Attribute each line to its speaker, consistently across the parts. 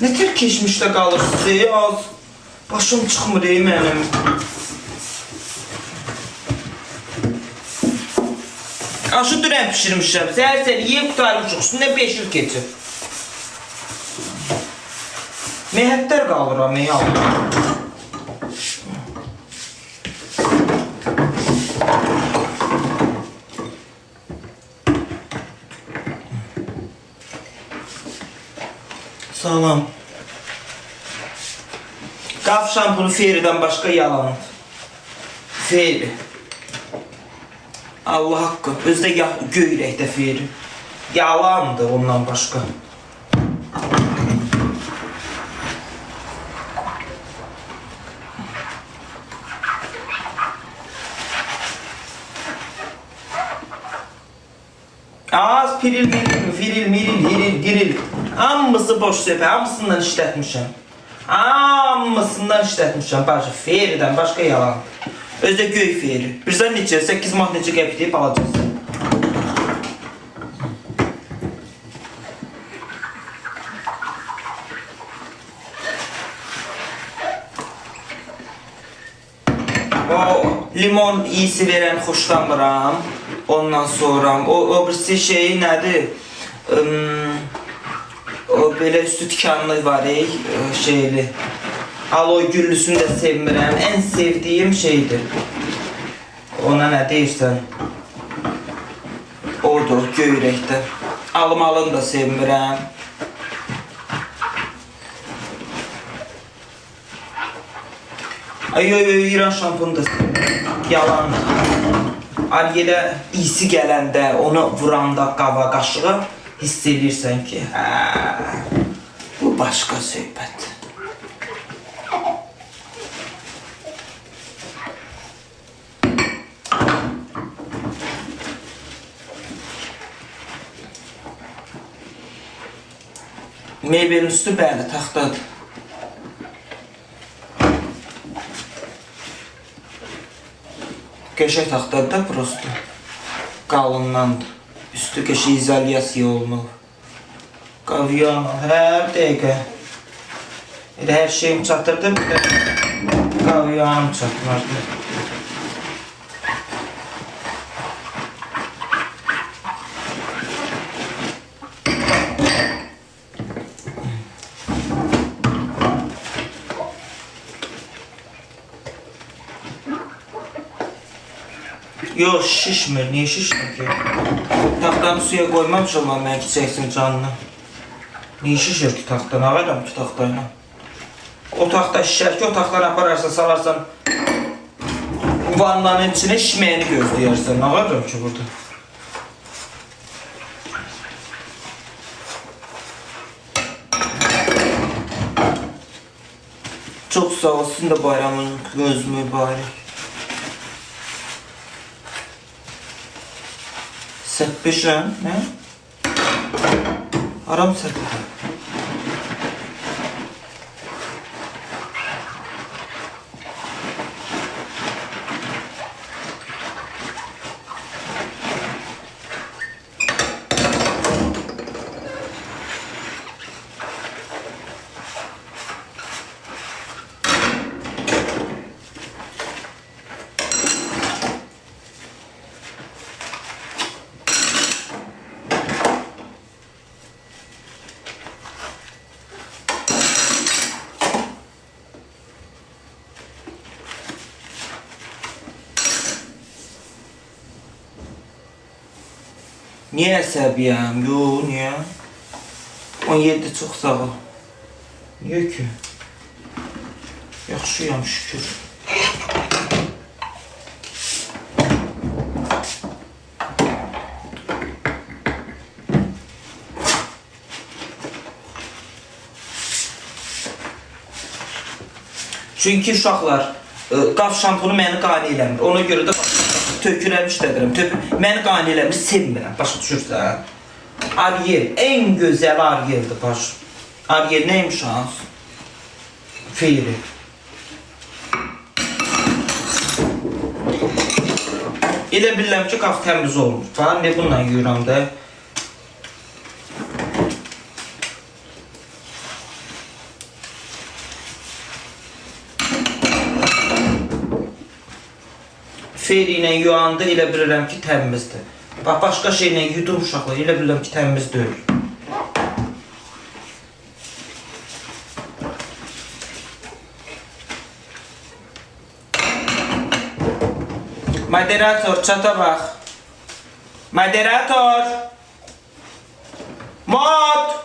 Speaker 1: Ne tür keçmişdə qalırsınız az. Başım çıxmır mənim. Aşı dürəm pişirmişəm. Səhər-səhər yeyib qutarmışıq. Üstündə 5 il keçib. Məhətlər qalır ha, Salam. Qaf şampunu Feri'dən başqa yalanır. Feri. Allah haqqı. Özdə göyrəkdə Feri. Yalandır ondan başqa. Az piril, giril. Hamısı boş söhbət, hamısından işlətmişəm. Bacı, Feri'dən başqa yalan. Özdə göy Feri. Bizdən neçə, 8 manat neçə qəpik deyib alacaqsın. O limon iyisi verən xoşlamıram. Ondan sonra o birisi şeyi nədir? O belə üstü tikanlı var şeyli. Aloe güllüsünü də sevmirəm. Ən sevdiyim şeydir. Ona nə deyirsən? Odur, göyrəkdə. Almalını da sevmirəm. İran şampunu da sevmirəm. Yalandır. Aliye'də iyisi gələndə, onu vuranda qava qaşığı hiss edirsən ki, bu başqa söhbət. Meyvenin üstü bəli, taxtadır. Qəşək taxtadır da prosto. Qalınlandır. Üstü qəşək izolyasiya olmalı. Qavyan, hər dəqiqə. Hər şeyim çatırdı, bir də qavyanım çatmazdı. Yox, şişmir. Niye şişmir ki? Taxtanı suya qoymamışam ama mənki çəksin canını. Niye şişir ki taxtan? Ağaram ki taxtayla. O taxta şişər ki, o taxtanı apararsan, salarsan vannanın içine şişməyini gözləyərsən. Ağaram ki burada. Çok sağ olsun da bayramın göz mübarek. Səpmişəm, nə? Aram səpmişəm. Niye əsəbiyəm? Yo, niye? 17 çox sağ ol. Niye ki? Yaxşıyam şükür. Çünkü uşaqlar qaf şampunu məni qane eləmir. Ona görə də tökürəmiş dədirəm. Məni qane eləmir, sevmirəm. Başa düşürsən? Ariel, en gözəl Ariel'dir baş. Ariel neymiş ha? Feri. Elə bilirəm ki, qaf təmiz olmur. Falan ne bununla yuyuram da. Feri ilə yuyandı, elə bilirəm ki, təmizdir. Bax, başqa şeylə yudum uşaqlar, elə bilirəm ki, təmiz deyil. Moderator, çata bax. Moderator. Mod.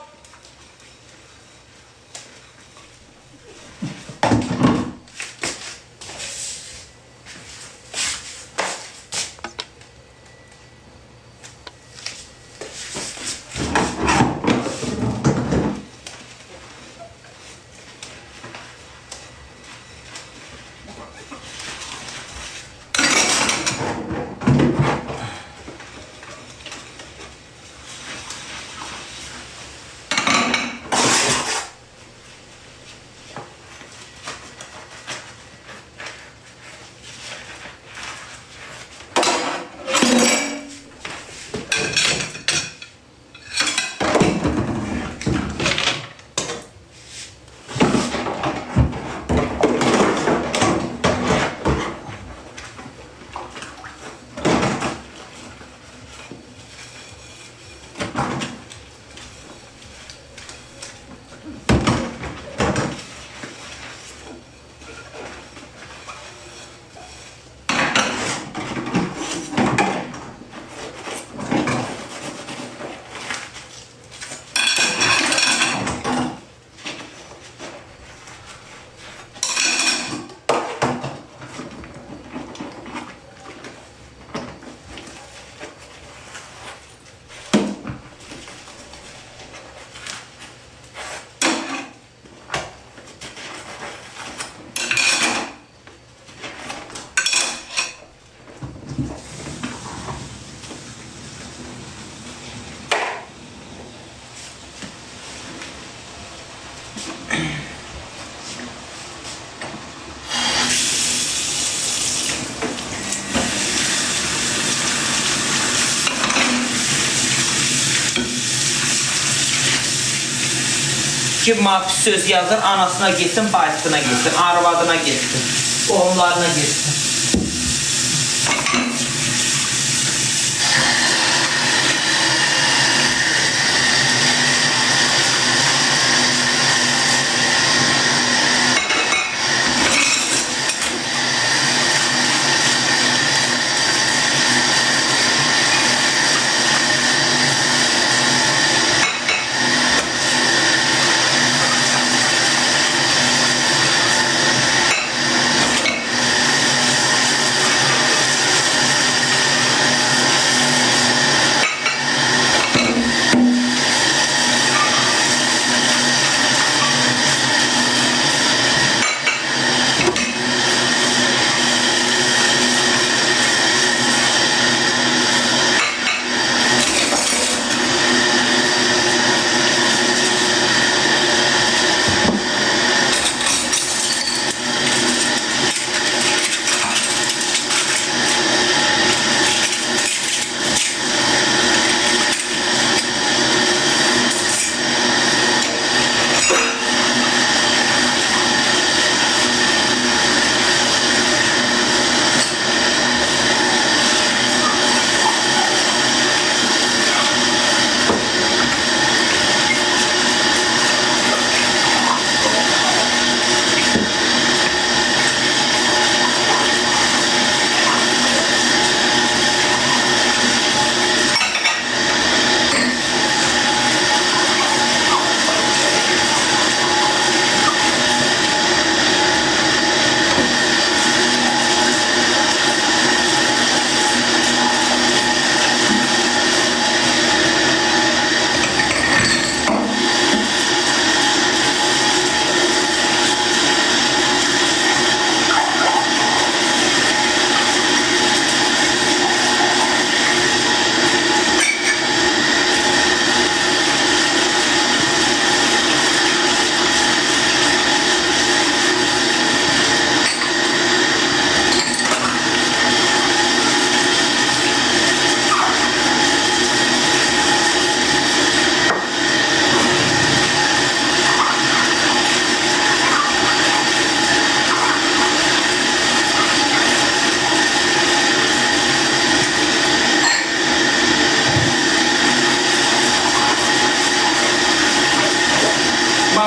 Speaker 1: Kim pis söz yazır, anasına gitsin, bacısına gitsin, arvadına gitsin, qohumlarına gitsin.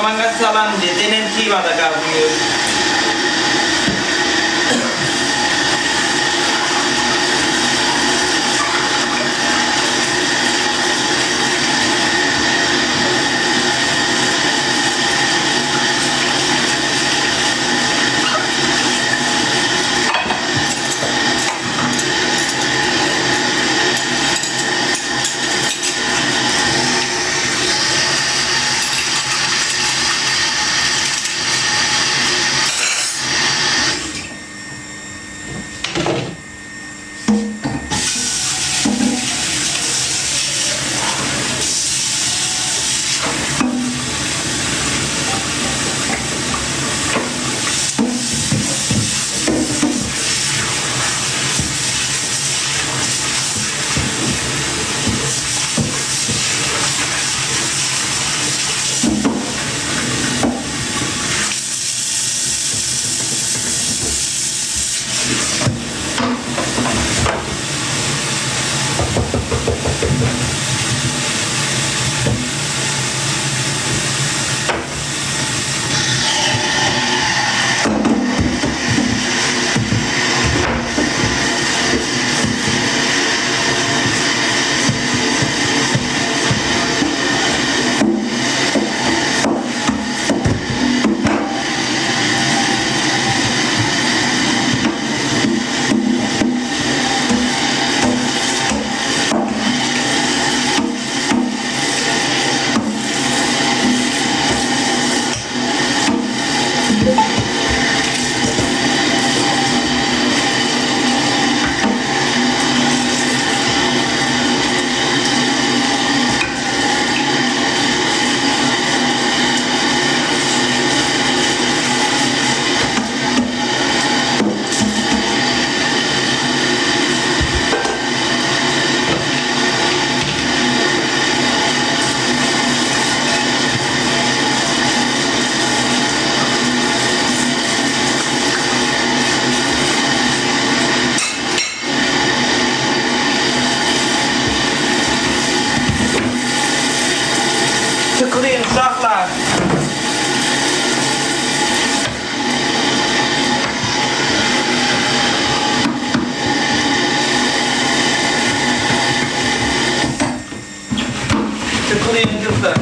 Speaker 1: babana salam de. Denen Kiva'da kalmıyor. Tıklayın uşaqlar. Tıklayın kızlar.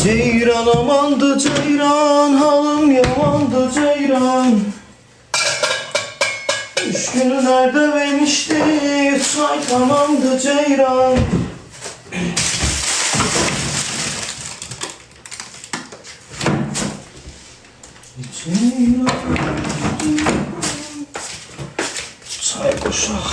Speaker 1: Ceyran amandı ceyran, halım yamandı ceyran. 3 günü nerede vermişti, 3 ay tamamdı ceyran. Ceyran, çay koşak.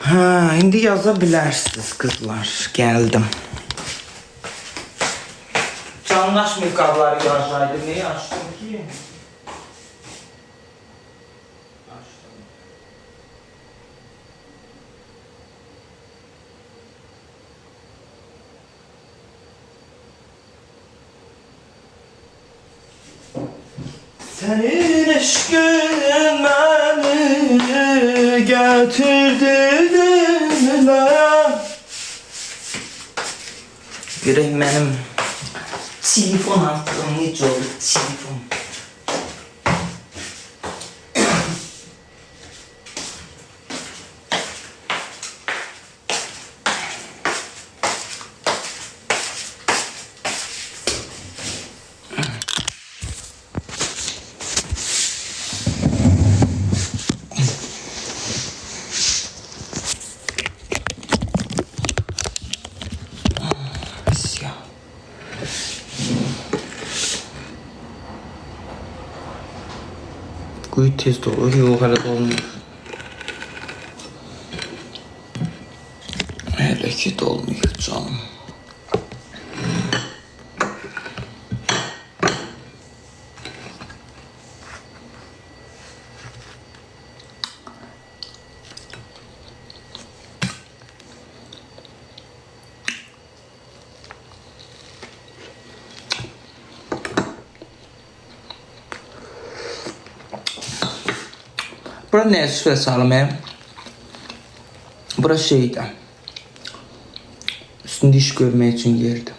Speaker 1: Ha, indi yaza bilərsiniz kızlar. Geldim. Canlaşmıyor qabları yarışaydı. Neyi açtım ki? Açtım. Senin eşkin beni getirdi dinlere. Göreyim benim telefon attığım necə oldu telefon. Siyah. Kuyu tez dolu. Yok hala dolmuyor. Hele ki dolmuyor canım. Bura ne süre salım Bura şeydi. Üstünde iş görmək üçün yerdi.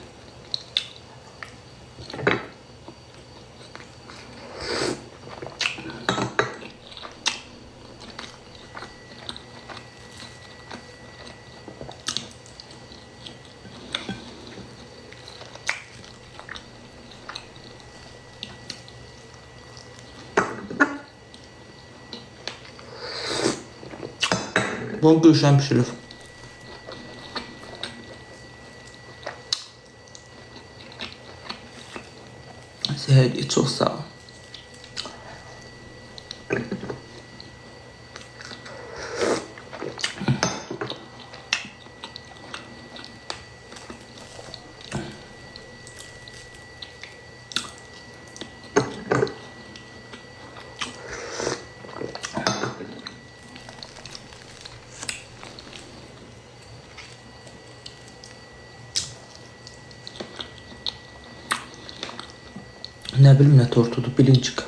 Speaker 1: Bunu Gülşen pişirir. Hediye çok sağ ol. Ne bileyim ne tortudu bilincik.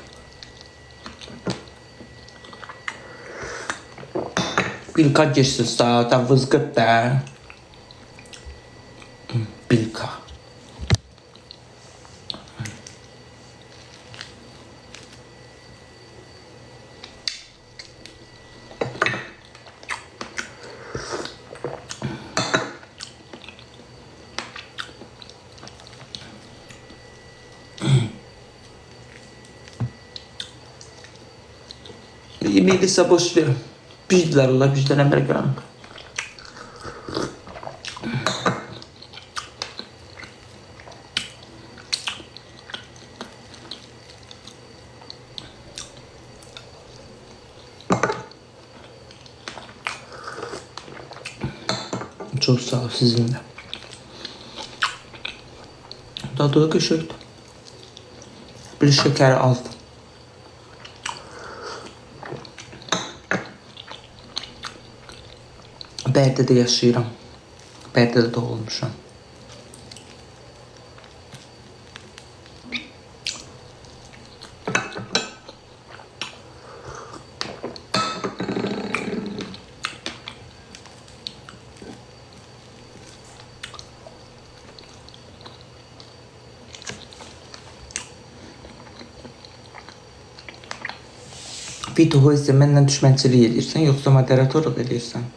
Speaker 1: Bilka geçsin sağda vızgıt da. Bilka. Yemeğiyse boş verin. Bizler ola, bizden emre görün. Çok sağ ol sizinle. Dadığı köşeydi. Bir şeker aldım. Bərdə yaşayıram. Bərdə doğulmuşam. Videoyu isə məndən düşmənçilik edirsən, yoxsa moderatorluq edirsən?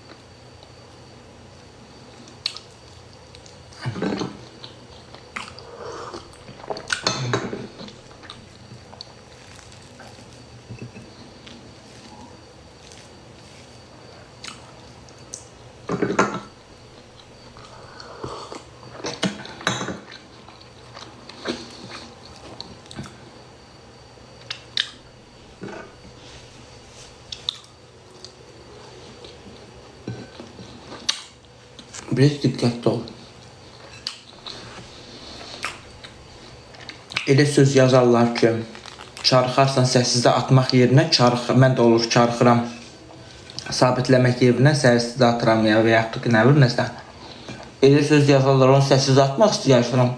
Speaker 1: Biraz diqqətli ol. Elə söz yazarlar ki, çarxarsan səssizdə atmaq yerinə mən də olur çarxıram. Sabitləmək yerinə səssizdə atıram ya və yaxud ki, nə bilir nəsə. Elə söz yazarlar, onu səssizdə atmaq istəyirəm.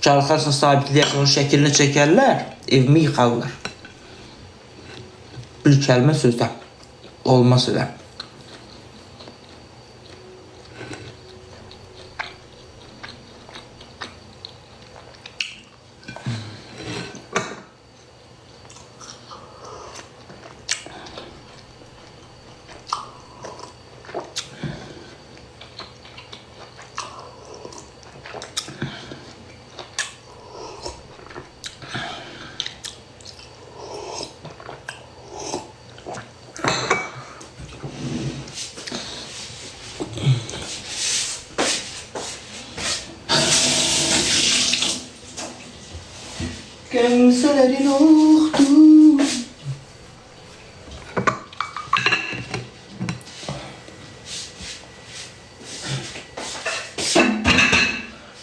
Speaker 1: Çarxarsan sabitləyərsən, onun şəklini çəkərlər, evimi yıxarlar. Bir kəlmə sözdə olmaz elə. Kimselerin oldu.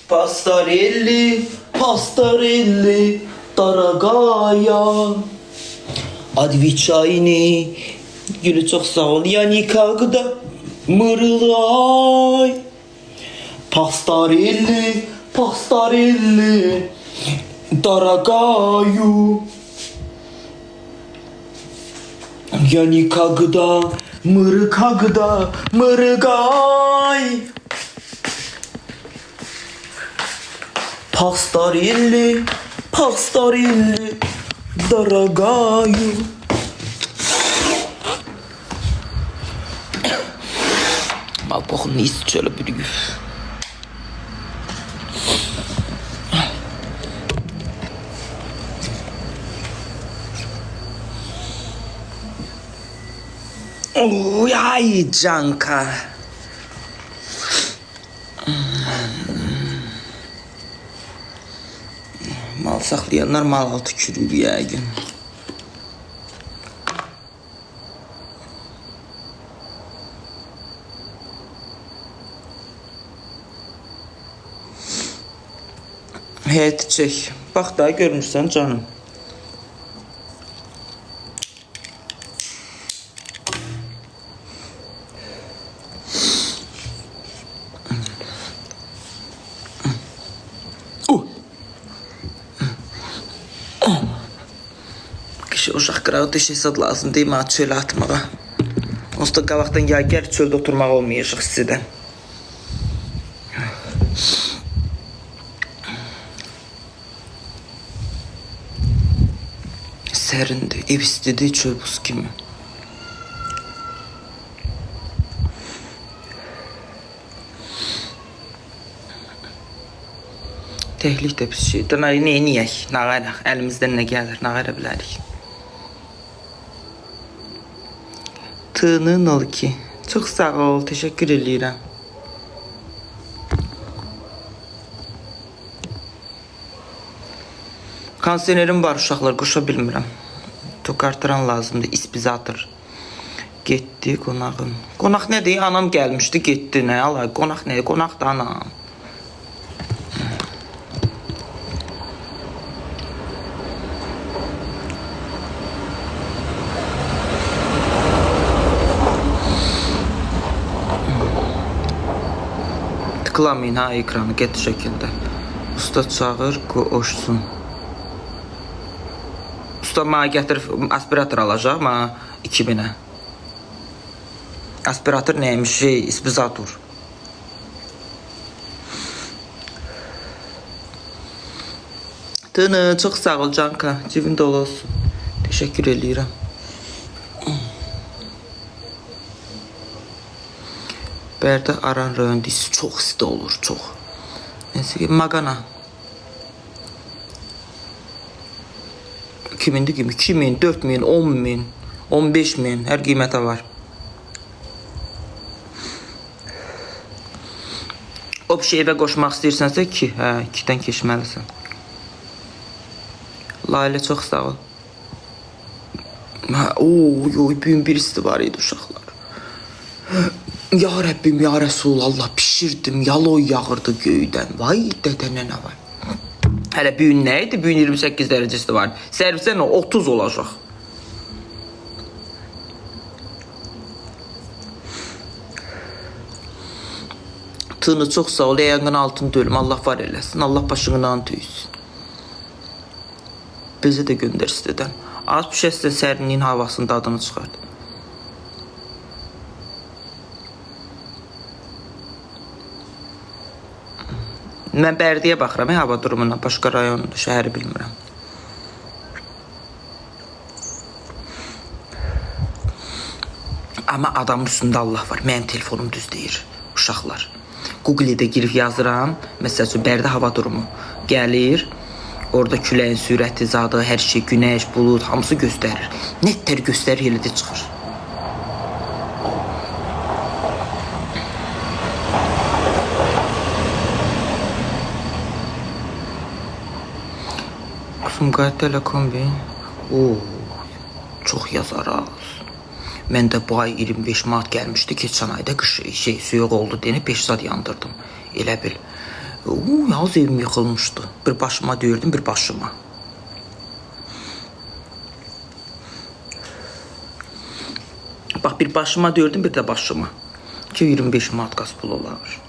Speaker 1: Pastarelli, pastarelli, dорогая. Adviçayni, gülü çok sağ ol. Yani kagda mırılay. Pastarelli, pastarelli. Дорогаю, я никогда, мырыгай. Pastarelli, pastarelli, дорогаю. Mal bakın ne istiyor bir gün. Oy ay canka. Mal saxlayanlar mal altı kürür yəqin. Həyəti çək. Bax da görmüşsən canım. Uşaq qırağı düşəsad lazım deyil mənə çölə atmağa. Onsuz da qabaqdan gəl çöldə oturmaq olmayacaq sizədən. Sərindir, ev istidir, çöl buz kimi. Təhlik də pis şeydir. Nə eləyək? Nə qayraq? Əlimizdən nə gəlir? Nə qayra bilərik? Tığının ol ki. Çox sağ ol. Təşəkkür edirəm. Kondisionerim var uşaqlar. Qoşa bilmirəm. Tokartıran lazımdır. İspizator. Getdi qonağım. Qonaq nədir? Anam gəlmişdi. Getdi. Nə alay? Qonaq nədir? Qonaq da anam. Tıklamayın ha ekranı get şəkildə. Usta çağır, qoşsun. Usta mənə gətirib aspirator alacaq, mənə 2000-ə. Aspirator neymiş? İspizator. Tını, çox sağ ol canka. Cibin dolu olsun. Təşəkkür edirəm. Bərdə Aran rayon dizisi çox isti olur, çox. Neyse ki, Magana. 2000'dir kimi, 2000, 4000, 10.000, 15.000 hər qiymətə var. O bir şey evə qoşmaq istəyirsənsə ki, hə, 2-dən keçməlisən. Layla çox sağ ol. Oy, bugün birisi var idi uşaqlar. Ya Rəbbim, ya Rəsulallah, pişirdim, yaloy yağırdı göydən. Vay dədənə nə var? Hələ büyün nə idi? Büyün 28 dərəcəsi var. Servisə nə? 30 olacaq. Tığını çox sağ ol, ayağının altını dölüm. Allah var eləsin. Allah başından tüysün. Bizə də göndər istədən. Az pişəsən sərinliyin havasının dadını çıxart. Mən Bərdiyə baxıram, hava durumuna. Başqa rayonda, şəhəri bilmirəm. Amma adamın üstündə Allah var. Mənim telefonum düz deyir. Uşaqlar. Google-də girib yazıram. Məsəl üçün, Bərdə hava durumu gəlir. Orada küləyin sürəti, zadı, hər şey, günəş, bulud, hamısı göstərir. Nətlər göstərir, elə də çıxır. Sumqayıt Telekombi. Çox yazaraq. Məndə bu ay 25 mart gəlmişdi. Keçən ayda qış soyuq oldu deyəni 5 saat yandırdım. Elə bil. Yalnız evim yıxılmışdı. Bir başıma deyirdim, bir başıma. Bax, bir başıma deyirdim, bir də başıma. Ki 25 mart qaz pul olar.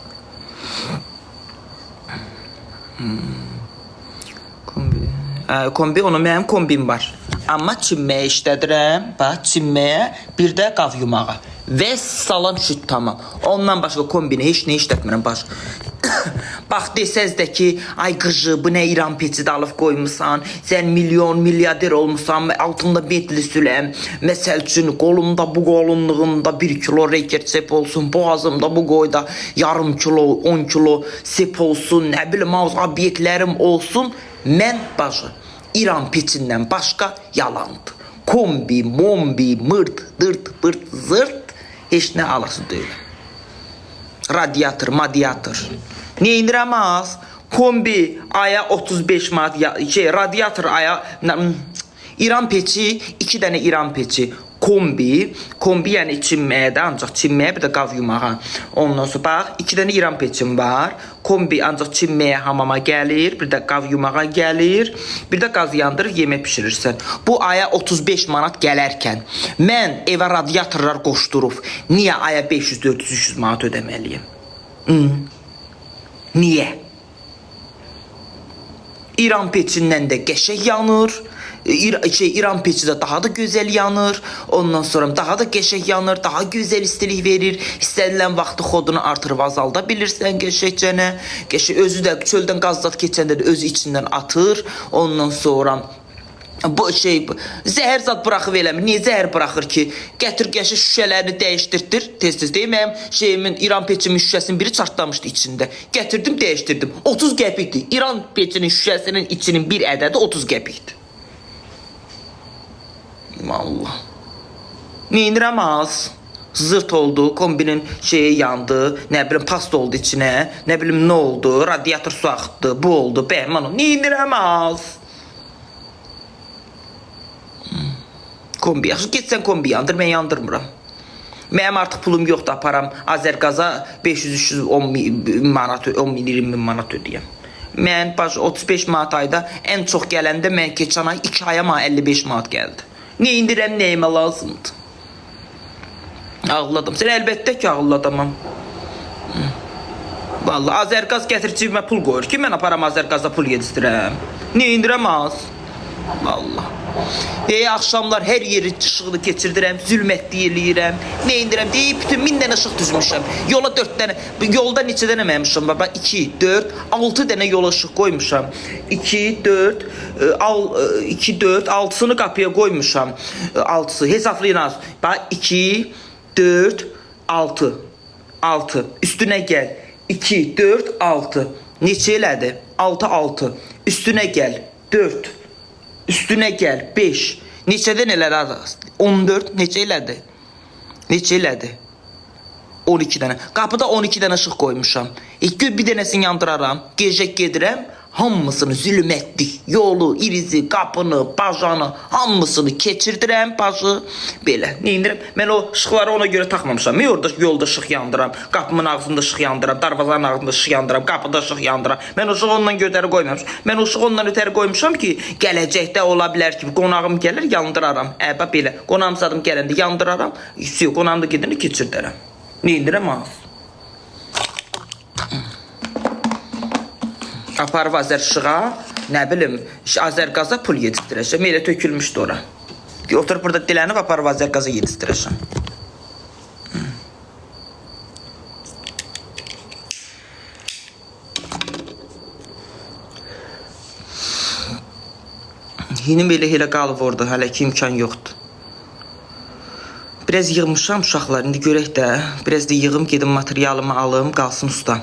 Speaker 1: Kombi, onu mənim kombim var. Amma çinməyə işlədirəm. Bax, çinməyə, bir də qav yumağa. Və salam şüt tamam. Ondan başqa kombini heç nə işlətmirəm. Bax, desəz də ki, ay qıcı, bu nə İran peçi də alıb qoymusan, sən milyon, milyarder olmusan, altında betli süləm, məsəl üçün, qolumda, bu qolunluğumda 1 kilo reket sep olsun, boğazımda bu qoyda yarım kilo, 10 kilo sep olsun, nə bilim, obyektlərim olsun, mən bacı, İran peçindən başqa yalandır. Kombi, mombi, mırt, dırt, bırt, zırt, heç nə alası deyil. Radiator, madiator. Neyinirəm az? Kombi aya 35 manat, radiator aya, İran peçi, 2 dənə İran peçi. Kombi yəni çinməyə də, ancaq çinməyə, bir də qav yumağa. Ondan sonra bax, 2 dənə İran peçim var. Kombi ancaq çinməyə, hamama gəlir, bir də qav yumağa gəlir, bir də qaz yandırır, yemək pişirirsən. Bu aya 35 manat gələrkən, mən evə radiatorlar qoşdurub, niyə aya 500, 400, 300 manat ödəməliyim? Niyə? İran peçindən də qəşək yanır. İran peçi də daha da gözəl yanır. Ondan sonra daha da qəşək yanır. Daha gözəl istilik verir. İstənilən vaxtı xodunu artırıb azalda bilirsən qəşəkcənə. Qəşək özü də çöldən qazdat keçəndə də özü içindən atır. Ondan sonra bu zəhər zat buraxıb eləmir. Niyə zəhər buraxır ki? Gətir qəşək şüşələrini dəyişdirdir. Tez-tez deyim, mənim İran peçimin şüşəsinin biri çartlamışdı içində. Gətirdim, dəyişdirdim. 30 qəpikdir. İran peçinin şüşəsinin içinin bir ədədi 30 qəpikdir. Allah. Neyinirəm az? Zırt oldu, kombinin şeyi yandı, nə bilim pasta oldu içinə, nə bilim nə oldu, radiator su axıtdı, bu oldu, bəhman oldu. Neyinirəm az? Kombi, yaxşı, getsən kombi yandır, mən yandırmıram. Mənim artıq pulum yoxdur, aparam Azərqaza 500-310 manat, 10-20 manat ödəyəm. Mən 35 manat ayda ən çox gələndə mən keçən ay 2 aya 55 manat gəldi. Nə indirəm, nəyimə lazımdır? Ağladım. Sən əlbəttə ki, ağladamam. Vallahi, Azərqaz gətir cibimə pul qoyur ki, mən aparam Azərqaza pul yedistirəm. Nə indirəm az? Vallahi. Axşamlar hər yeri işıqlı keçirdirəm, zülmətli eləyirəm. Nə indirəm, bütün 1000 dənə işıq düzmüşəm. Yola 4 dənə, yolda neçə dənə məmişəm? 2, 4, 6 dənə yola işıq qoymuşam. 2, 4, 6-sını qapıya qoymuşam. 6-sı, hesablayın az. 2, 4, 6. Üstünə gəl. 2, 4, 6. Neçə elədi? 6, 6. Üstünə gəl. 4. Üstünə gəl, 5. Neçədən elədi az? 14, neçə elədi? Neçə elədi? 12 dənə. Qapıda 12 dənə işıq qoymuşam. Bir dənəsini yandıraram, gecə gedirəm, hamısını zülm etdik. Yolu, irizi, qapını, bajanı, hamısını keçirdirəm bacı. Belə, neyindirəm? Mən o ışıqları ona görə taxmamışam. Mən orada yolda ışıq yandıram, qapımın ağzında ışıq yandıram, darvazanın ağzında ışıq yandıram, qapıda ışıq yandıram. Mən o ışığı ondan götürə qoymamışam. Mən o ışığı ondan ötəri qoymuşam ki, gələcəkdə ola bilər ki, qonağım gəlir, yandıraram. Əbə belə, qonağım sadım gələndə yandıraram, qonağım da gedəndə keçirdirəm. Neyindirəm ağız? Aparıb Azərşığa, nə bilim, Azərqaza pul yedistirəcəm. Elə tökülmüşdü ora. Oturub burada dilənib, aparıb Azərqaza yedistirəcəm. Yeni elə qalıb orada, hələ ki imkan yoxdur. Biraz yığmışam uşaqlar, indi görək də, biraz da yığım, gedim materialımı alım, qalsın usta.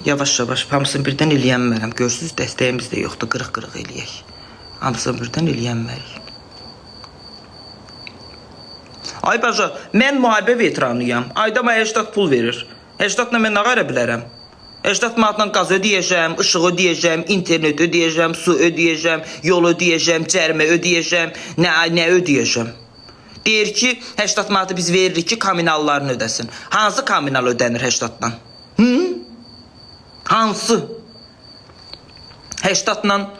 Speaker 1: Yavaş-yavaş, hamısını birdən eləyənmərəm. Görsünüz, dəstəyimiz də yoxdur, qırıq-qırıq eləyək. Hamısını birdən eləyənmərik. Ay baca, mən müharibə veteranıyam. Ayda mənə 80 pul verir. 80-la mən nə qayra bilərəm? 80 manatla qaz ödəyəcəm, ışıq ödəyəcəm, internet ödəyəcəm, su ödəyəcəm, yol ödəyəcəm, cərimə ödəyəcəm, nə ödəyəcəm? Deyir ki, 80 manatı biz veririk ki, kommunallarını ödəsin. Hansı kommunal ödənir 80-dan? Hansı? 80-la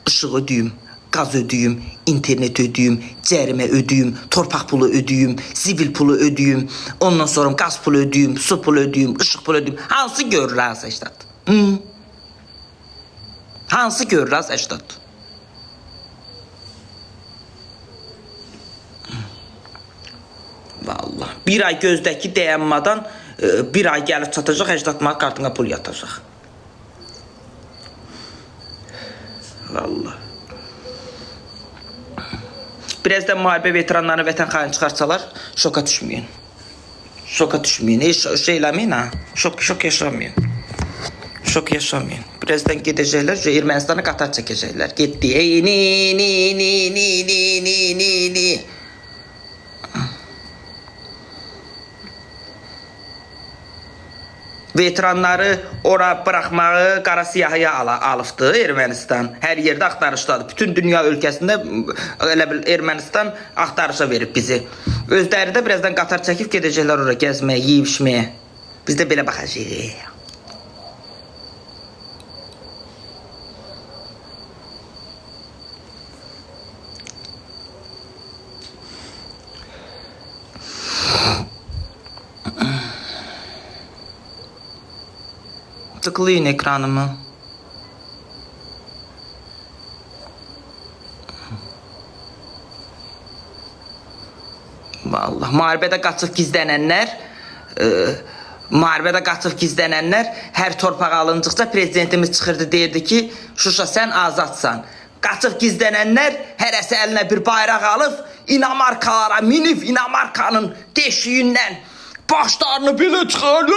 Speaker 1: ışıq ödəyim, qaz ödəyim, internet ödəyim, cərimə ödəyim, torpaq pulu ödəyim, sivil pulu ödəyim, ondan sonra qaz pulu ödəyim, su pulu ödəyim, ışıq pulu ödəyim. Hansı görür az 80? Hansı görür az 80? Vallahi. Bir ay gözdəki dayanmadan bir ay gəlib çatacaq, 80 manat kartına pul yatacaq. Vallahi. Biraz da müharibə veteranlarını vətən xaini çıxartsalar, şoka düşməyin. Şoka düşməyin. Heç şey eləməyin ha. Şok yaşamayın. Şok yaşamayın. Birazdan gedəcəklər, Ermənistana qatar çəkəcəklər. Getdi. Ni. Veteranları ora bırakmağı qara siyahıya alıbdı Ermənistan. Hər yerdə axtarışdadır. Bütün dünya ölkəsində elə bil Ermənistan axtarışa verib bizi. Özləri də birazdan qatar çəkib gedəcəklər ora gəzməyə, yeyib içməyə. Biz də belə baxacağıq. Tıklayın ekranımı. Vallahi müharibədə qaçıb gizlənənlər hər torpağa alındıqca prezidentimiz çıxırdı, deyirdi ki, Şuşa sən azadsan. Qaçıb gizlənənlər hərəsi əlinə bir bayraq alıb İnamarkalara minib İnamarkanın deşiyindən başlarını belə çıxar.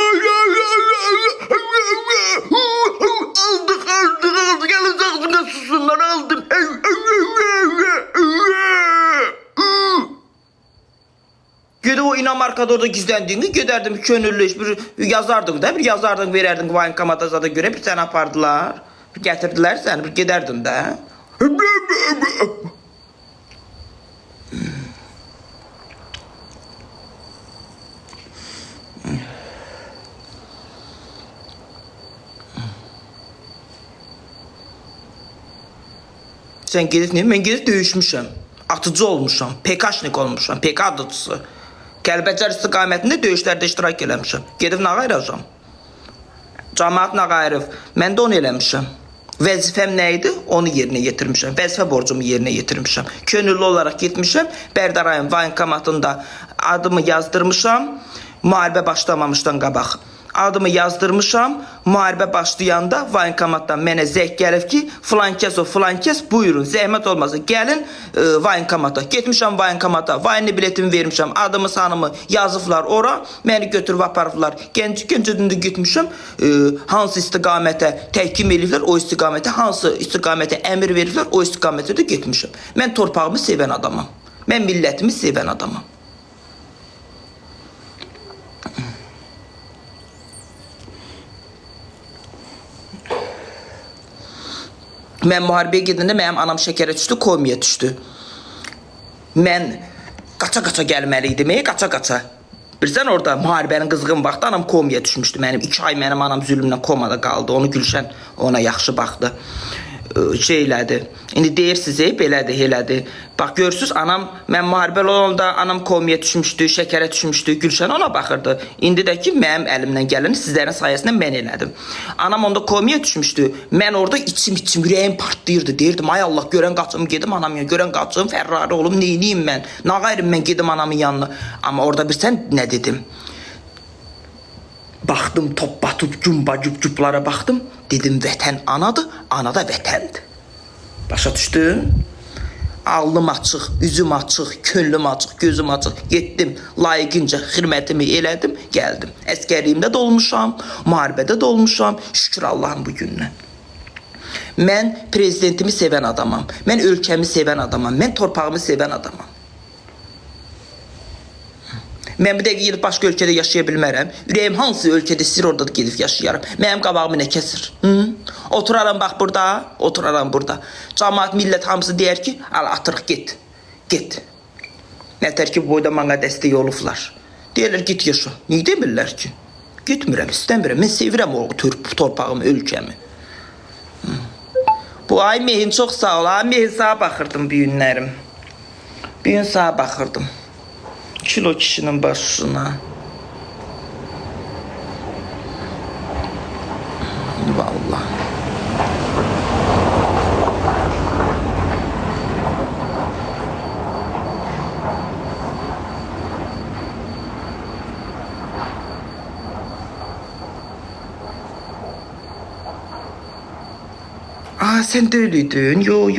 Speaker 1: Aldık, gəlin ağzına susunlar, aldın. Gödə o İnamarkada orada gizləndiyini gedərdim, könüllü iş, bir yazardın da, bir yazardın, verərdin voyinkomata zada görə, bir səni apardılar, bir gətirdilər səni, bir gedərdin də. Sən gedib neyim? Mən gedib döyüşmüşəm. Atıcı olmuşam. PKşnik olmuşam. PK adıcısı. Kəlbəcər istiqamətində döyüşlərdə iştirak eləmişəm. Gedib nə qayıracam? Cəmaət nə qayırıb? Mən də onu eləmişəm. Vəzifəm nə idi? Onu yerinə yetirmişəm. Vəzifə borcumu yerinə yetirmişəm. Könüllü olaraq getmişəm. Bərdar rayon voyinkomatında adımı yazdırmışam. Müharibə başlamamışdan qabaq. Adımı yazdırmışam, müharibə başlayanda voyinkomatdan mənə zəng gəlib ki, filankəs, buyurun, zəhmət olmasa, gəlin voyinkomata. Getmişəm voyinkomata, voyinli biletimi vermişəm, adımı, sanımı yazıblar ora, məni götürüb aparıblar. Gəncədən də getmişəm, hansı istiqamətə təhkim eləyiblər, o istiqamətə, hansı istiqamətə əmir veriblər, o istiqamətə də getmişəm. Mən torpağımı sevən adamam, mən millətimi sevən adamam. Mən müharibəyə gedəndə mənim anam şəkərə düşdü, komaya düşdü. Mən qaça-qaça gəlməli idim, qaça-qaça. Bilirsən orada müharibənin qızğın vaxtı anam komaya düşmüşdü mənim. 2 ay mənim anam zülmlə komada qaldı. Onu Gülşən ona yaxşı baxdı. Şeylədi. İndi deyirsiniz, belədir, elədir. Bax görürsüz, anam mən müharibəli olanda anam komaya düşmüşdü, şəkərə düşmüşdü. Gülşən ona baxırdı. İndi də ki mənim əlimdən gələni sizlərin sayəsində mən elədim. Anam onda komaya düşmüşdü. Mən orada içim ürəyim partlayırdı. Deyirdim, ay Allah, görən qaçım gedim anamın yanına, görən qaçım Ferrari olum, neyniyim mən? Nə qayırım mən gedim anamın yanına? Amma orada bilsən nə dedim? Baxdım, top batıb, cumba cuplara baxdım. Dedim, vətən anadır, ana da vətəndir. Başa düşdün? Alnım açıq, üzüm açıq, könlüm açıq, gözüm açıq. Getdim, layiqincə xidmətimi elədim, gəldim. Əskərliyimdə də olmuşam, müharibədə də olmuşam. Şükür Allah'ım bu gündən. Mən prezidentimi sevən adamam. Mən ölkəmi sevən adamam. Mən torpağımı sevən adamam. Mən bir dəqiqə gedib başqa ölkədə yaşaya bilmərəm. Ürəyim hansı ölkədə istəyir orada da gedib yaşayaram. Mənim qabağımı nə kəsir? Oturaram bax burada, oturaram burada. Cəmaət, millət hamısı deyər ki, al atırıq, get, get. Nətər ki, boyda mənə dəstək olublar. Deyirlər, git yaşa. Niyə demirlər ki? Gitmirəm, istəmirəm. Mən sevirəm o torpağımı, ölkəmi. Bu ay Mehin çox sağ ol. Mehin sağa baxırdım bu günlərim. Bir gün sağa baxırdım. Kilo kişinin başına. Vallahi. Aa, sen de öyleydin. Yo.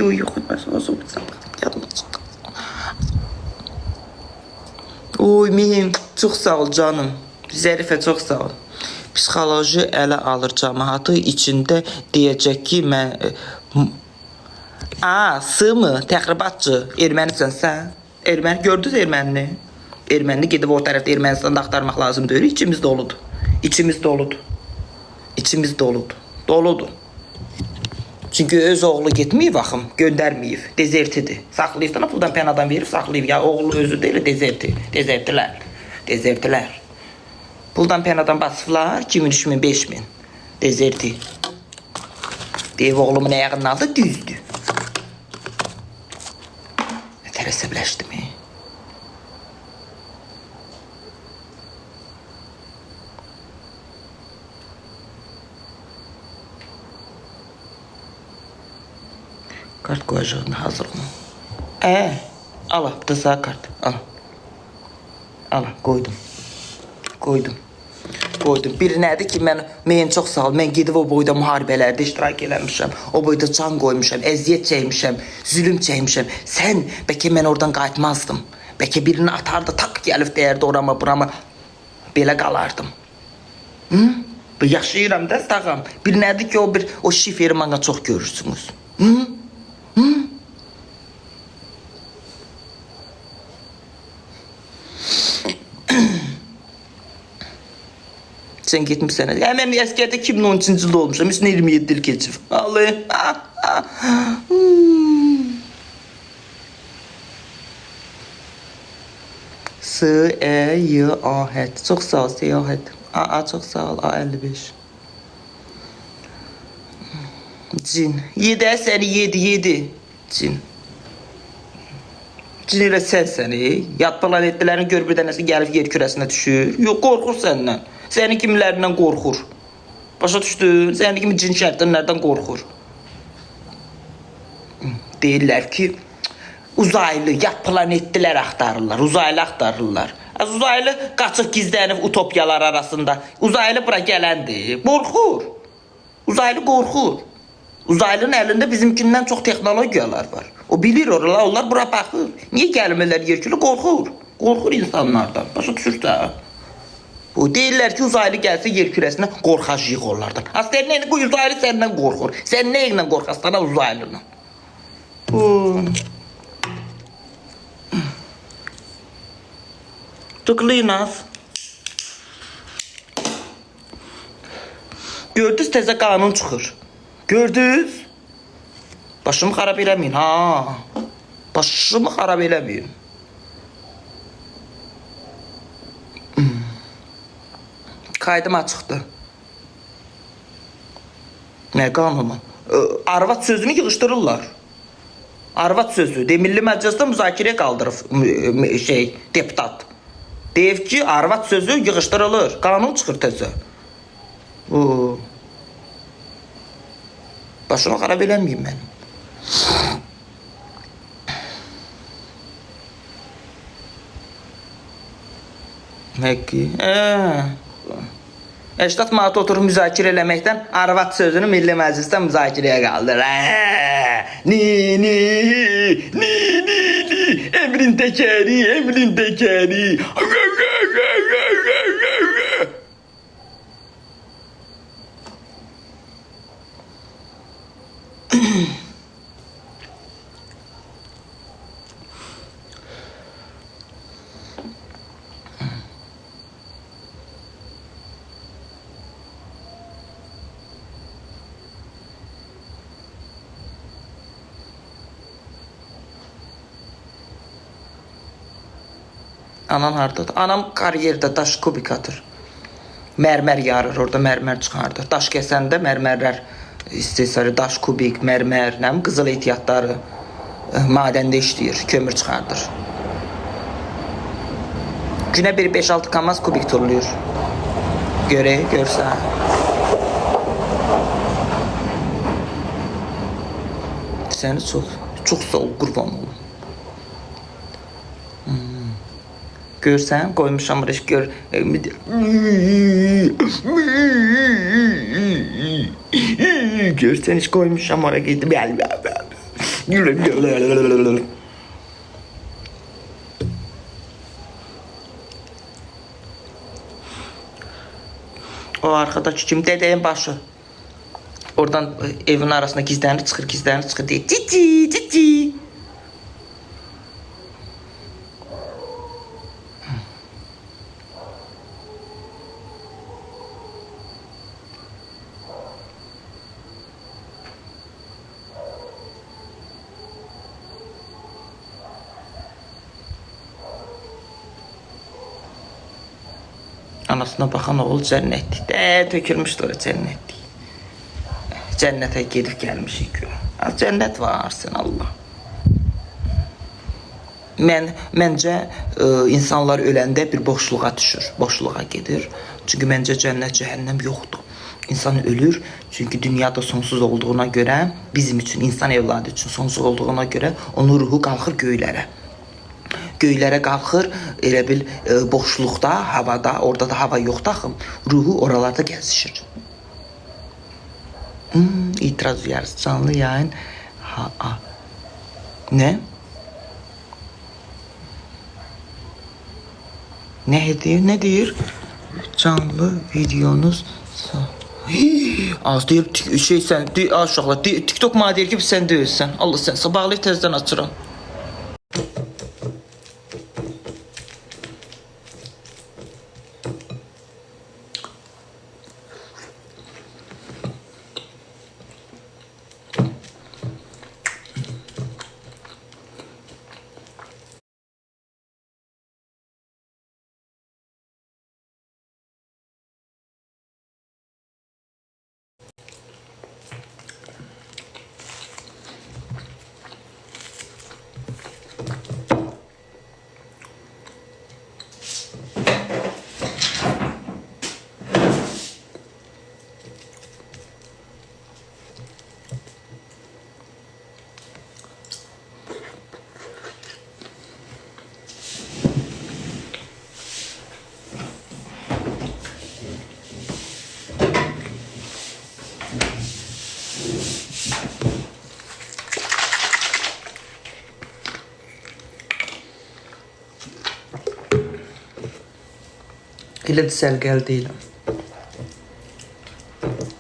Speaker 1: Oy Mihim, çox sağ ol canım. Zərifə, çox sağ ol. Psixoloji ələ alır cəmaatı içində deyəcək ki, mən... Sığ mı? Təxribatçı. Ermənisən sən? Erməni, gördünüz ermənini? Ermənini gedib o tərəfdə Ermənistanda axtarmaq lazım deyil. İçimiz doludur. İçimiz doludur. İçimiz doludur. Doludur. Çünki öz oğlu getməyib, baxım, göndərməyib, dezertidir. Saxlayıb da, puldan pənadan verib, saxlayıb. Ya oğlu özü deyil, dezertilər. Puldan pənadan basıblar, 2000, 5000, dezerti. Deyib, oğlumun ayağının aldı, düzdür. Nətər əsəbləşdim, Kart koyacağını hazır mı? Al, bu da sağ kart. Al, koydum. Biri nədir ki, mən çox sağ ol, mən gedib o boyda müharibələrdə iştirak eləmişəm, o boyda can qoymuşam, əziyyət çəkmişəm, zülüm çəkmişəm. Sən, bəlkə mən oradan qayıtmazdım. Bəlkə birini atardı, tak gəlib deyərdi orama, burama. Belə qalardım. Yaşayıram da sağam. Bir nədir ki, o şiferi mənə çox görürsünüz. Sen gitmişsən. Mən əskərdə 2013-cü ildə olmuşam. Üstünə 27 il keçib. Vallahi. Səyahət. Çox sağ ol, səyahət. Çox sağ ol, A55. Cin. 7 səni 7. Cin. Cin elə sən səni. Yad planetlərin gör bir dənəsi gəlib yer kürəsinə düşür. Yox, qorxur səndən. Sənin kimilərindən qorxur. Başa düşdün? Sənin kimi cin şərtlərdən qorxur. Deyirlər ki, uzaylı, yad planetlər axtarırlar. Uzaylı qaçıq gizlənib utopyalar arasında. Uzaylı bura gələndir. Qorxur. Uzaylı qorxur. Uzaylının əlində bizimkindən çox texnologiyalar var. O bilir oralar, onlar bura baxır. Niyə gəlmirlər yer kürə? Qorxur. Qorxur insanlardan. Başa düşürsən? O deyirlər ki, uzaylı gəlsə yer kürəsinə qorxacaq onlardan. Aslında uzaylı səndən qorxur. Sən nə ilə qorxasana uzaylını? Tıklayın az. Gördünüz, təzə qanun çıxır. Gördünüz? Başımı xarab eləməyin, ha. Başımı xarab eləməyin. Kaydım açıqdır. Nə qanunu? Arvad sözünü yığışdırırlar. Arvad sözü. Milli Məclisdə müzakirəyə qaldırıb deputat. Deyib ki, arvad sözü yığışdırılır. Qanun çıxır təzə. Başımı xarab eləməyim mənim. Həqqi. 80 manat oturub müzakirə eləməkdən arvad sözünü Milli Məclisdə müzakirəyə qaldır. Emrin təkəri, emrin təkəri. Anan hardadır? Anam karyerdə daş kubik atır. Mərmər yarır, orada mərmər çıxardır. Daş kəsəndə mərmərlər istehsalı, daş kubik, mərmər, qızıl ehtiyatları madəndə işləyir, kömür çıxardır. Günə bir 5-6 kamaz kubik turluyur. Görsən. Səni çox sağ ol, qurban olum. Görsən, qoymuşam rəş gör. Görsən, heç qoymuşam oraya gedim. O arkadaki kim? Dədəyin başı. Oradan evin arasında gizlənir, çıxır deyir. Cici. Anasına baxan oğul cənnətdir. Tökülmüşdür o cənnətdir. Cənnətə gedib gəlmişik. Cənnət varsın Allah. Məncə insanlar öləndə bir boşluğa düşür. Boşluğa gedir. Çünki məncə cənnət, cəhənnəm yoxdur. İnsan ölür. Çünki dünyada sonsuz olduğuna görə, bizim üçün, insan evladı üçün sonsuz olduğuna görə onun ruhu qalxır göylərə. Göylərə qalxır, elə bil boşluqda, havada, orada da hava yoxdur axım, ruhu oralarda gəzişir. İtiraz uyarısı, canlı yayın. Nə? Nə deyir? Canlı videonuz... Az deyib, sən, aşağılar, TikTok mənə deyir ki, sən deyilsən. Allah sən, sabahlayıb təzdən açıram. Elə də sərgəl deyiləm.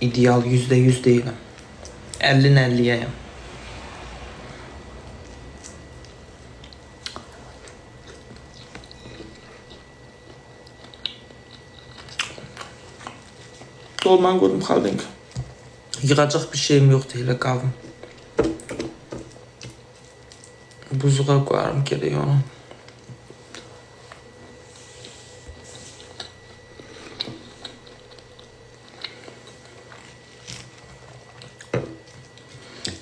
Speaker 1: İdeal %100 deyiləm. 50-50'yəm. Dolman qoydum xalqınqa. Yığacaq bir şeyim yoxdur, elə qavım. buzluğa qoyarım gerək onu.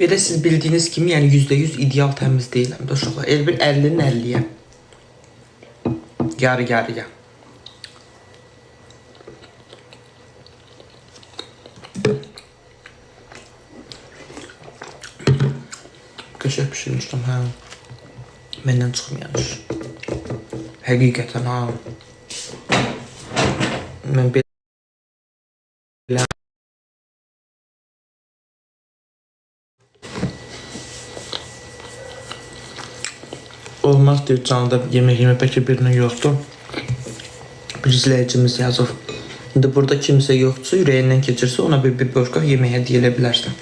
Speaker 1: Bir de siz bildiğiniz kimi, yani %100 ideal təmiz deyiləm də uşaqlar. El bir 50'nin 50'ye. Yarı. Qəşəng pişirmişdim, hə. Məndən çıxmayan iş. Həqiqətən, ha. Mən belə olmaz deyir canlıda yemək yemək bəlkə birinin yoxdur. Bir izləyicimiz yazır. İndi burada kimsə yoxdursa, ürəyindən keçirsə ona bir boşqab yemək hədiyyə edə bilərsən.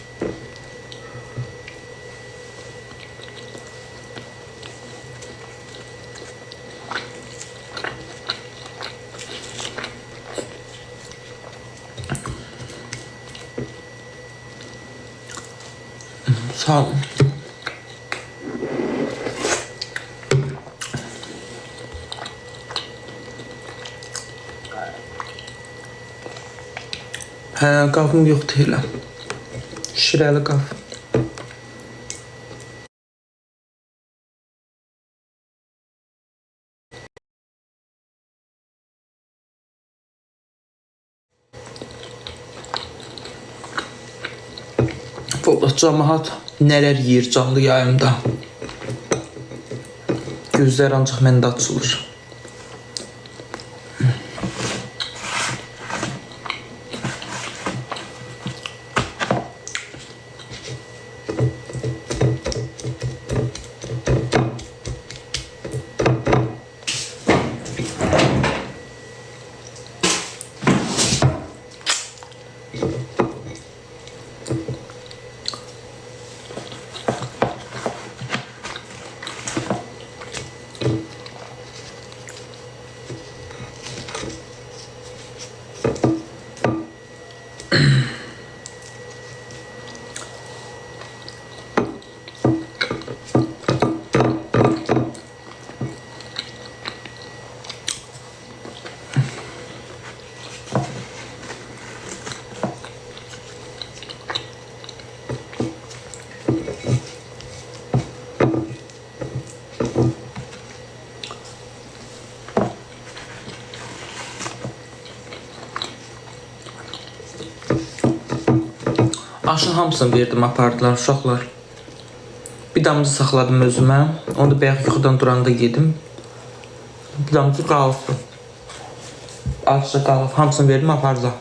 Speaker 1: Sağ olun. Hə, qavım yoxdur elə. Şirəli qav. Vallahi cəmaət nələr yeyir canlı yayımda. Gözlər ancaq məndə açılır. Aşın hamısını verdim, apardılar uşaqlar. Bir damcı saxladım özümə. Onu da bayaq yuxudan duranda yedim. Bir damcı qalıb. Azca qalıb. Hamısını verdim, apardılar.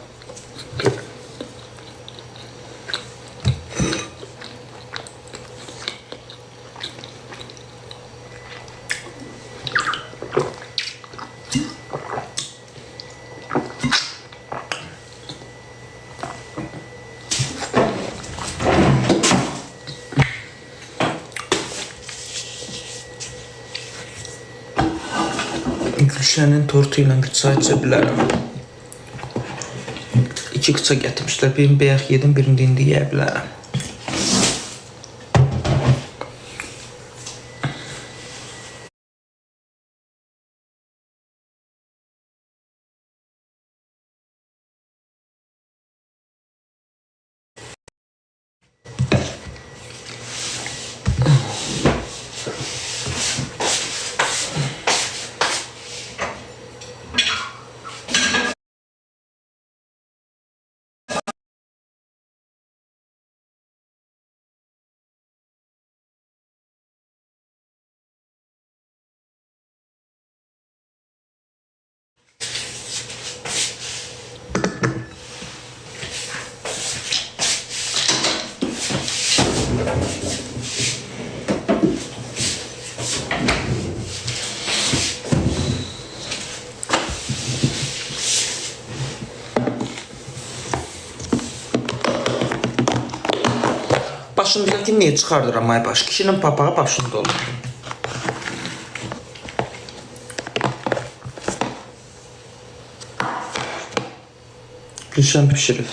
Speaker 1: Gülşənin tortu ilə bir çay içə bilərəm. 2 qıça gətirmişlər. Birini bayaq yedim, birini də indi yeyə bilərəm. Başımdakini niye çıxardıram ay baş? Kişinin papağı başında olur. Gülşen pişirir.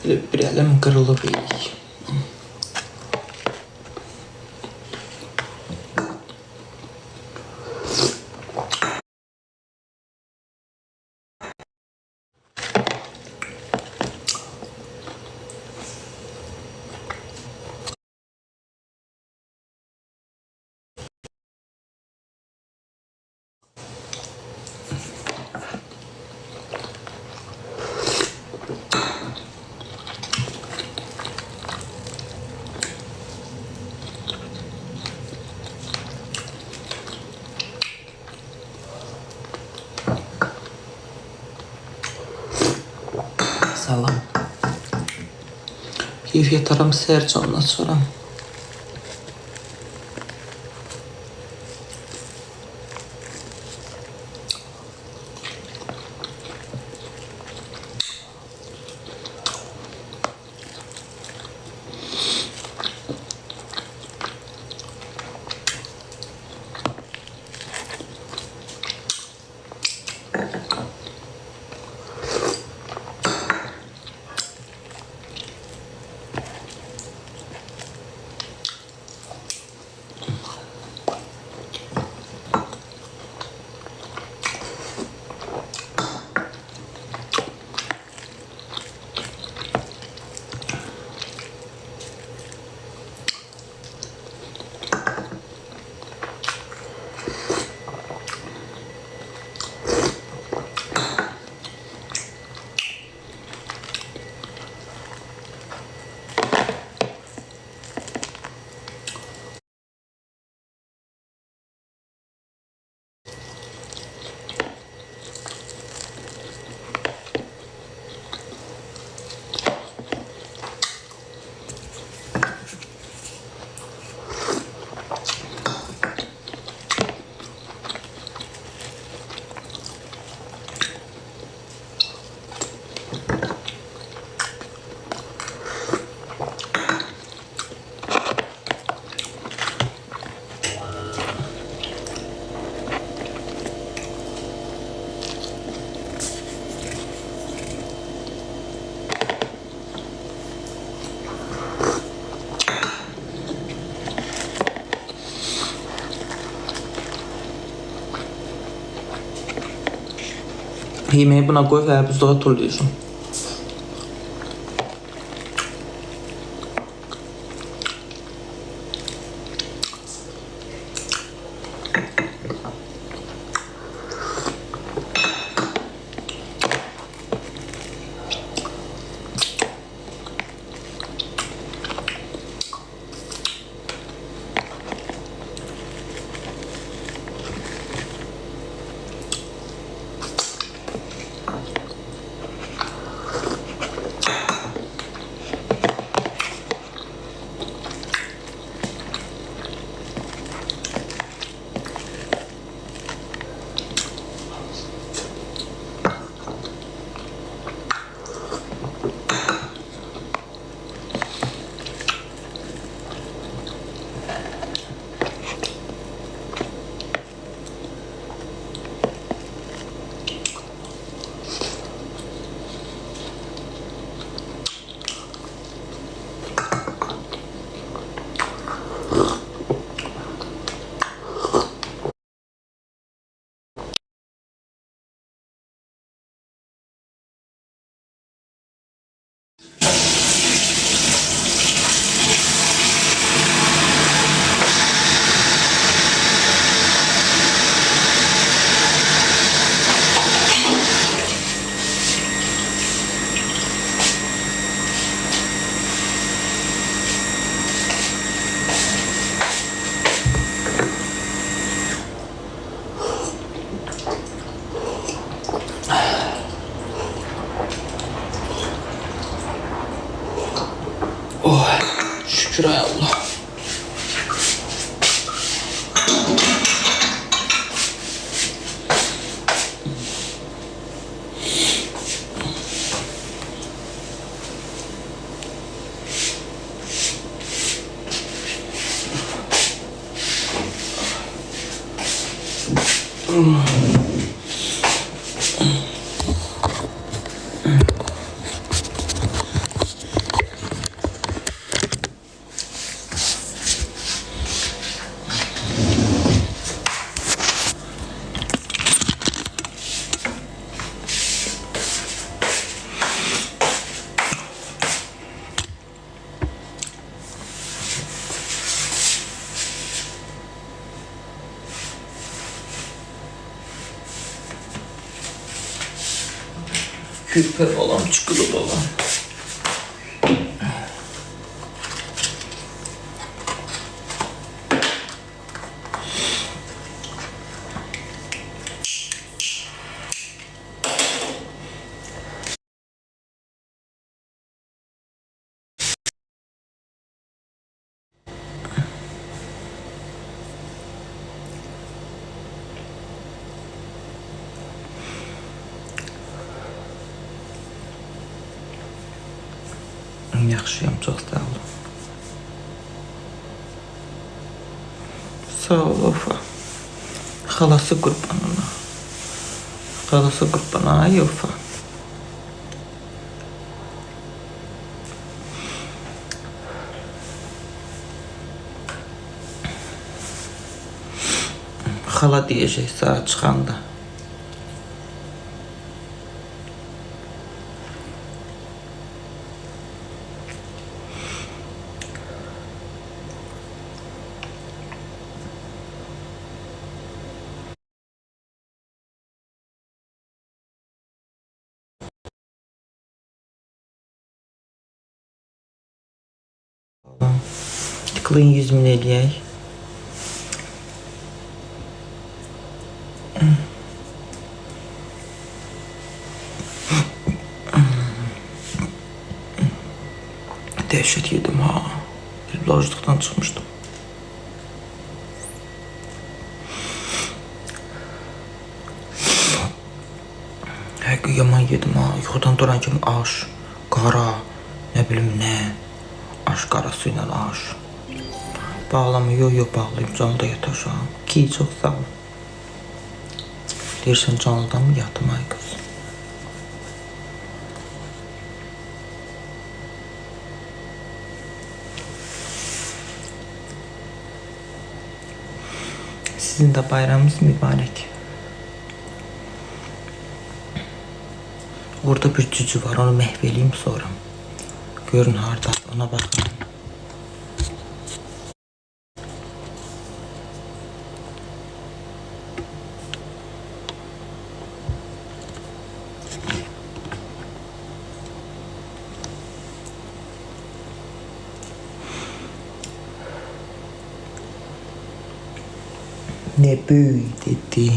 Speaker 1: Bir əlim qırılıb. Salam. Keyfiyyət aram səhərcə ondan sonra. Yemeği buna koy ve buzluğa turluyorsun. Oh, şükür hay Allah. Kürpe olan, çikolata olan. Yaxşıyam, çox sağ olun. Sağ ol Ofa. Xalası qurban ona. Xalası qurban ay Ofa. Xala deyəcək saat çıxanda. Tıklayın 100.000 eləyək. Dəhşət yedim ha. Lojluqdan çıxmışdım. Həqiqi yaman yedim ha. Yuxudan duran kimi aş, qara, nə bilim nə. Aş qarası ilə aş. Bağlama, yo bağlayayım, canlıda yatacağım. Ki, çox sağ ol. Deyirsən canlıdan mı yatım ay qız? Sizin de bayramınız mübarək. Orada bir cücü var, onu məhv eləyim sonra. Görün harda, ona baxın. Ne büyü dedi.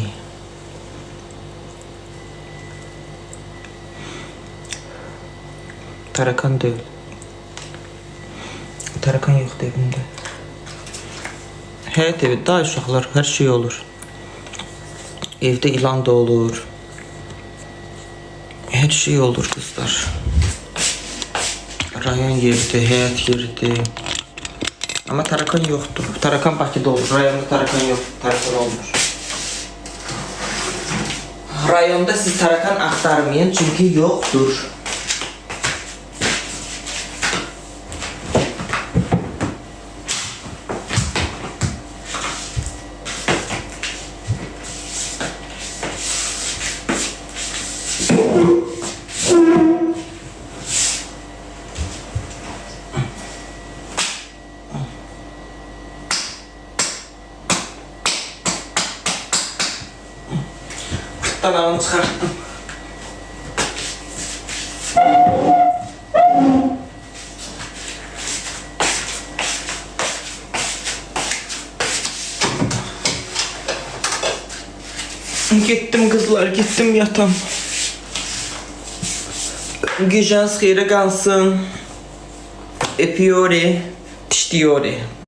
Speaker 1: Tarakan değil. Tarakan yok evimde. Evet evet, daha uşaqlar, her şey olur. Evde ilan da olur. Her şey olur kızlar. Rayon yeridir, həyat yeridir. Ama tarakan yoktur. Tarakan Bakıda olur. Rayonda tarakan yok. Tarakan olmur. Rayonda siz tarakan aktarmayın çünkü yoktur. Dalağını çıkarttım. Gittim kızlar, gittim yatam. Geceniz xeyrə qalsın. Öpüyorum, dişliyorum.